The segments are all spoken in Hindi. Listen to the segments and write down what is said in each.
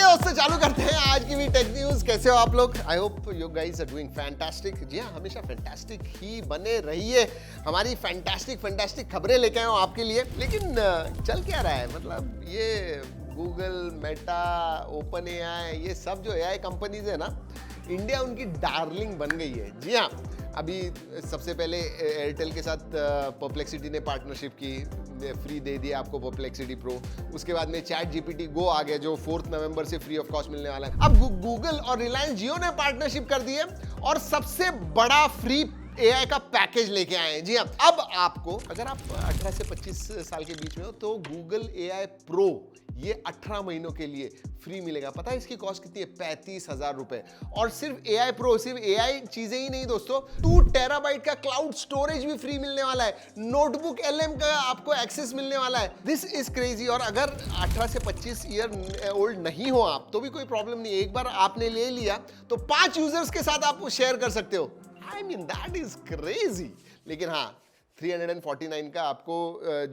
दोस्तों चालू करते हैं आज की भी टेक न्यूज। कैसे हो आप लोग? I hope you guys are doing fantastic. जी हाँ, हमेशा फैंटास्टिक ही बने रहिए। हमारी फैंटास्टिक खबरें लेके आए हो आपके लिए। लेकिन चल क्या रहा है, मतलब ये गूगल, मेटा, ओपन एआई, ये सब जो एआई कंपनीज है ना, इंडिया उनकी डार्लिंग बन गई है। जी हाँ, अभी सबसे पहले एयरटेल के साथ परप्लेक्सिटी ने पार्टनरशिप की, फ्री दे दिया आपको परप्लेक्सिटी प्रो। उसके बाद में चैट जीपीटी गो आ गया जो 4 नवंबर से फ्री ऑफ कॉस्ट मिलने वाला है। अब गूगल और रिलायंस जियो ने पार्टनरशिप कर दी है और सबसे बड़ा फ्री एआई का पैकेज लेके आए हैं। जी हाँ, अब आपको अगर आप 18 से 25 साल के बीच में हो तो गूगल एआई प्रो ये 18 महीनों के लिए फ्री मिलेगा। पता है इसकी कॉस्ट कितनी है? 35,000 रुपए। और सिर्फ एआई प्रो, सिर्फ एआई चीजें ही नहीं दोस्तों, 2 टेराबाइट का क्लाउड स्टोरेज भी फ्री मिलने वाला है। नोटबुक एलएम का आपको एक्सेस मिलने वाला है। This is crazy. और अगर 18 से 25 ईयर ओल्ड नहीं हो आप तो भी कोई प्रॉब्लम नहीं है। एक बार आपने ले लिया तो 5 यूजर्स के साथ आप शेयर कर सकते हो। I mean, that is crazy. लेकिन हाँ, 349 का आपको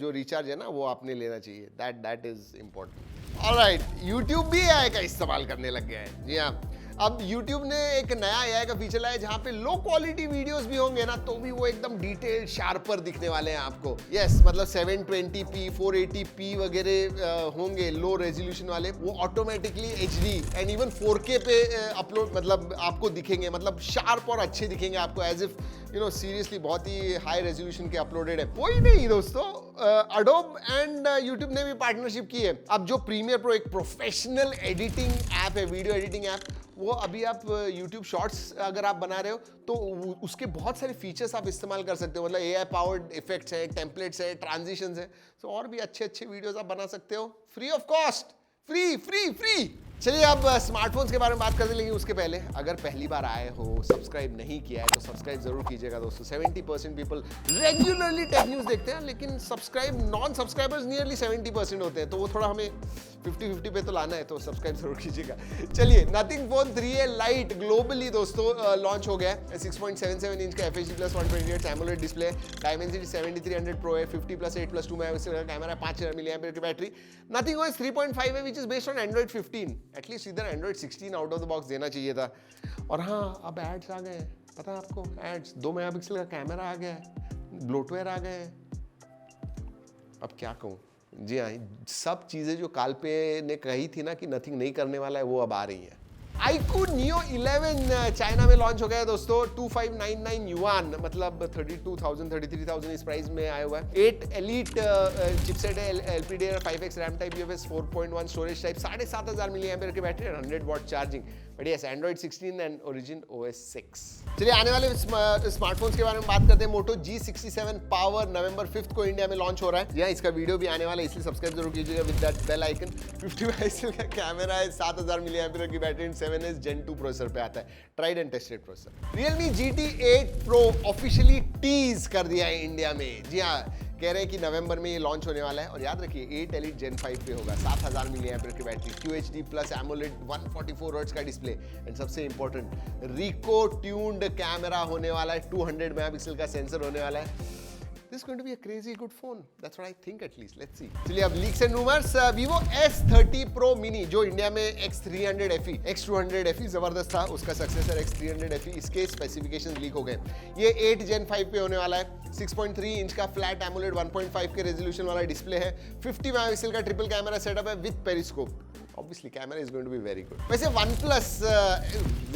जो रिचार्ज है ना वो आपने लेना चाहिए। That is important. Alright, YouTube भी AI का इस्तेमाल करने लग गया है। जी हाँ, अब YouTube ने एक नया AI का फीचर लाया जहां पे लो क्वालिटी वीडियोस भी होंगे ना तो भी वो एकदम डिटेल शार्पर दिखने वाले हैं आपको। यस, मतलब 720p 480p वगैरह होंगे लो रेजोल्यूशन वाले, वो automatically HD and even 4K पे अपलोड मतलब आपको दिखेंगे, मतलब शार्प और अच्छे दिखेंगे आपको, एज इफ सीरियसली बहुत ही हाई रेजोल्यूशन के अपलोडेड है। कोई नहीं दोस्तों, अडोब एंड यूट्यूब ने भी पार्टनरशिप की है। अब जो प्रीमियर प्रो एक प्रोफेशनल एडिटिंग ऐप है, वीडियो एडिटिंग ऐप, वो अभी आप YouTube शॉर्ट्स अगर आप बना रहे हो तो उसके बहुत सारे फीचर्स आप इस्तेमाल कर सकते हो। मतलब AI पावर्ड इफेक्ट्स है, टेम्पलेट्स है, ट्रांजिशंस है, तो और भी अच्छे वीडियोस आप बना सकते हो फ्री ऑफ कॉस्ट। फ्री। चलिए अब स्मार्टफोन्स के बारे में बात करते हैं, लेकिन उसके पहले अगर पहली बार आए हो, सब्सक्राइब नहीं किया है तो सब्सक्राइब जरूर कीजिएगा दोस्तों। 70% पीपल रेगुलरली टेक न्यूज देखते हैं, लेकिन नॉन सब्सक्राइबर्स नियरली 70% होते हैं, तो वो थोड़ा हमें 50-50 पे तो लाना है, तो सब्सक्राइब जरूर कीजिएगा। चलिए, Nothing phone 3A lite globally दोस्तों लॉन्च हो गया है। 6.77 इंच का FHD plus 128 AMOLED display, Dimensity 7300 pro है, 50+8+2 मेगापिक्सल का कैमरा, 5000 mAh की बैटरी। नथिंग OS 3.5 है which is based on Android 15। At least इधर Android 16 out of the box देना चाहिए था। और हाँ, अब एड्स आ गए हैं, पता है आपको? एड्स, 2 मेगापिक्सल का कैमरा आ गया है, ब्लोटवेयर आ गए हैं। अब क्या कहूँ? जी हाँ, सब चीजें जो कालपे ने कही थी ना कि नथिंग नहीं करने वाला है, वो अब आ रही है। iQOO Neo 11 चाइना में लॉन्च हो गया है दोस्तों। 2599 युआन, मतलब 33,000 इस प्राइस में आया हुआ है। 8 एलीट चिपसेट है, LPDDR 5x RAM type, UFS 4.1 storage type, 7500 mAh की battery, 100 watt charging. But yes, Android 16 and origin OS 6। चलिए आने वाले स्मार्टफोन्स के बारे में बात करते हैं। मोटो G67 पावर नवंबर 5 को इंडिया में लॉन्च हो रहा है। इसका वीडियो भी आने वाला है, इसलिए सब्सक्राइब जरूर कीजिएगा with that bell icon. 50 megapixel का कैमरा है, 7000 mAh की बैटरी, 7S Gen 2 प्रोसेसर पे आता है, tried and tested processor. Realme GT 8 Pro officially tease कर दिया है इंडिया में। जी हाँ, कह रहे हैं कि नवंबर में ये लॉन्च होने वाला है। और याद रखिए 8 Elite Gen 5 पे होगा, 7000 mAh की battery, QHD plus AMOLED 144 hertz का डिस्प्ले एंड सबसे इंपॉर्टेंट रिको ट्यून्ड कैमरा होने वाला है, 200 मेगापिक्सल का सेंसर होने वाला है। This is going to be a crazy good phone. That's what I think at least. Let's see. चलिए अब leaks and rumors. Vivo S30 Pro Mini जो इंडिया में X300 FE, X200 FE जबरदस्त था, उसका सक्सेसर X300 FE, इसके स्पेसिफिकेशंस लीक हो गए। ये 8 Gen 5 पे होने वाला है, 6.3 इंच का फ्लैट एमोलेड 1.5 के रेजोल्यूशन वाला डिस्प्ले है, 50 मेगापिक्सल का ट्रिपल कैमरा सेटअप है with periscope. Obviously, camera is going to be very good. वैसे OnePlus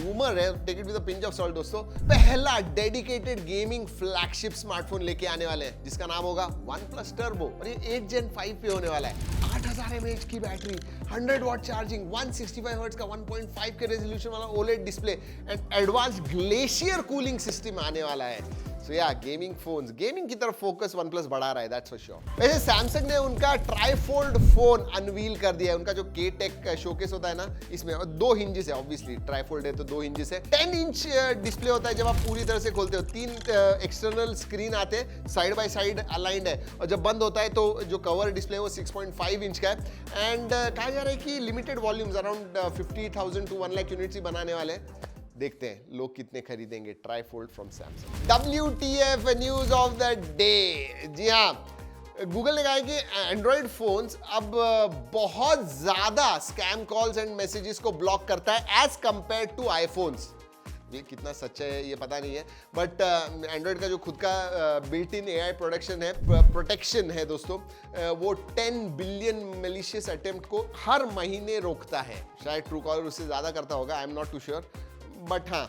rumor है, take it with a pinch of salt दोस्तों, पहला डेडिकेटेड गेमिंग फ्लैगशिप स्मार्टफोन लेके आने वाले हैं जिसका नाम होगा OnePlus Turbo। और ये 8 Gen 5 पे होने वाला है, 8000 mAh की बैटरी, 100 वॉट चार्जिंग, 165 हर्ट्ज का 1.5 के रेजोल्यूशन वाला OLED display and advance glacier cooling system आने वाला है। So yeah, gaming phones, gaming की तरफ फोकस OnePlus बढ़ा रहा है, that's for sure। वैसे सैमसंग ने उनका ट्राईफोल्ड फोन अनवील कर दिया है। उनका जो K-Tech शोकेस होता है ना, इसमें 2 हिंजेस है, ऑब्वियसली ट्राईफोल्ड है तो 2 हिंजेस है। 10 इंच डिस्प्ले होता है जब आप पूरी तरह से खोलते हो, 3 एक्सटर्नल स्क्रीन आते हैं, साइड बाय साइड अलाइंड है, और जब बंद होता है तो जो कवर डिस्प्ले है वो 6.5 इंच का है। एंड कहा जा रहा है कि लिमिटेड वॉल्यूम्स अराउंड 50,000 to 1 लाख यूनिट्स ही बनाने वाले हैं। देखते हैं लोग कितने खरीदेंगे trifold from Samsung. WTF news of the day. जी हाँ, गूगल ने कहा है कि एंड्रॉइड फोन्स अब बहुत ज्यादा स्कैम कॉल्स एंड मैसेजेस को ब्लॉक करता है एज कंपेयर टू आईफोन्स। ये कितना सच है ये पता नहीं है, बट एंड्रॉइड का जो खुद का बिल्ट इन एआई प्रोटेक्शन है दोस्तों, वो 10 बिलियन मैलिशियस अटेम्प्ट को हर महीने रोकता है। शायद ट्रू कॉलर उससे ज़्यादा करता होगा, I am not too sure, but हाँ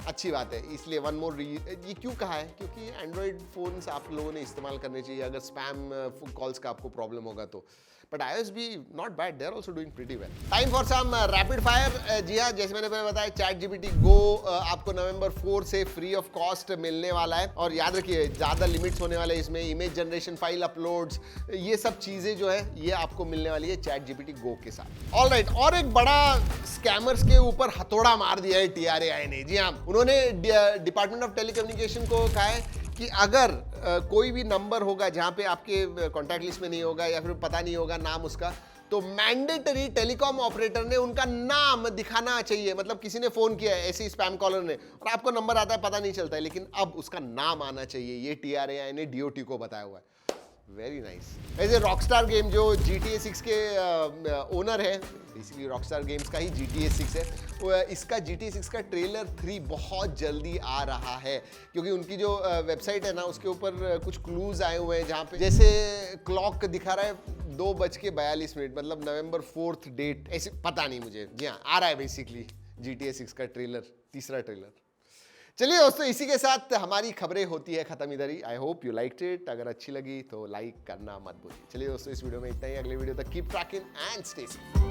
अच्छी बात है। इसलिए वन मोर ये क्यों कहा है, क्योंकि एंड्रॉइड फ़ोन्स आप लोगों ने इस्तेमाल करने चाहिए अगर स्पैम कॉल्स का आपको प्रॉब्लम होगा तो। बट iOS भी not bad, they are also doing pretty well. Time for some rapid fire. जी हाँ, जैसे मैंने पहले बताया, ChatGPT Go आपको नवंबर 4 से फ्री ऑफ कॉस्ट मिलने वाला है। और याद रखिए ज़्यादा लिमिट्स होने वाले इसमें, इमेज जनरेशन, फाइल अपलोड्स, ये सब चीज़ें जो है ये आपको मिलने वाली है ChatGPT Go के साथ। ऑल राइट, और एक बड़ा स्कैमर्स के ऊपर हथौड़ा मार दिया है TRAI ने। जी हाँ, उन्होंने डिपार्टमेंट ऑफ टेलीकम्युनिकेशन को कहा है कि अगर कोई भी नंबर होगा जहां पे आपके कॉन्टैक्ट लिस्ट में नहीं होगा या फिर पता नहीं होगा नाम उसका, तो मैंडेटरी टेलीकॉम ऑपरेटर ने उनका नाम दिखाना चाहिए। मतलब किसी ने फोन किया है ऐसे ही स्पैम कॉलर ने, और आपको नंबर आता है पता नहीं चलता है, लेकिन अब उसका नाम आना चाहिए। ये TRAI ने DOT को बताया हुआ है। Very nice. ऐसे रॉकस्टार गेम जो GTA 6 के ओनर है, बेसिकली रॉकस्टार गेम्स का ही GTA 6 है, इसका GTA 6 का ट्रेलर 3 बहुत जल्दी आ रहा है, क्योंकि उनकी जो वेबसाइट है ना उसके ऊपर कुछ क्लूज आए हुए हैं जहाँ पे जैसे क्लॉक दिखा रहा है 2:42, मतलब नवंबर 4th डेट, ऐसे पता नहीं मुझे। जी हाँ, आ रहा है बेसिकली GTA 6 का ट्रेलर, तीसरा ट्रेलर। चलिए दोस्तों, इसी के साथ हमारी खबरें होती है खत्म इधर ही। I hope you liked it. अगर अच्छी लगी तो लाइक करना मत भूलिए। चलिए दोस्तों, इस वीडियो में इतना ही। अगले वीडियो तक keep trekking and stay safe.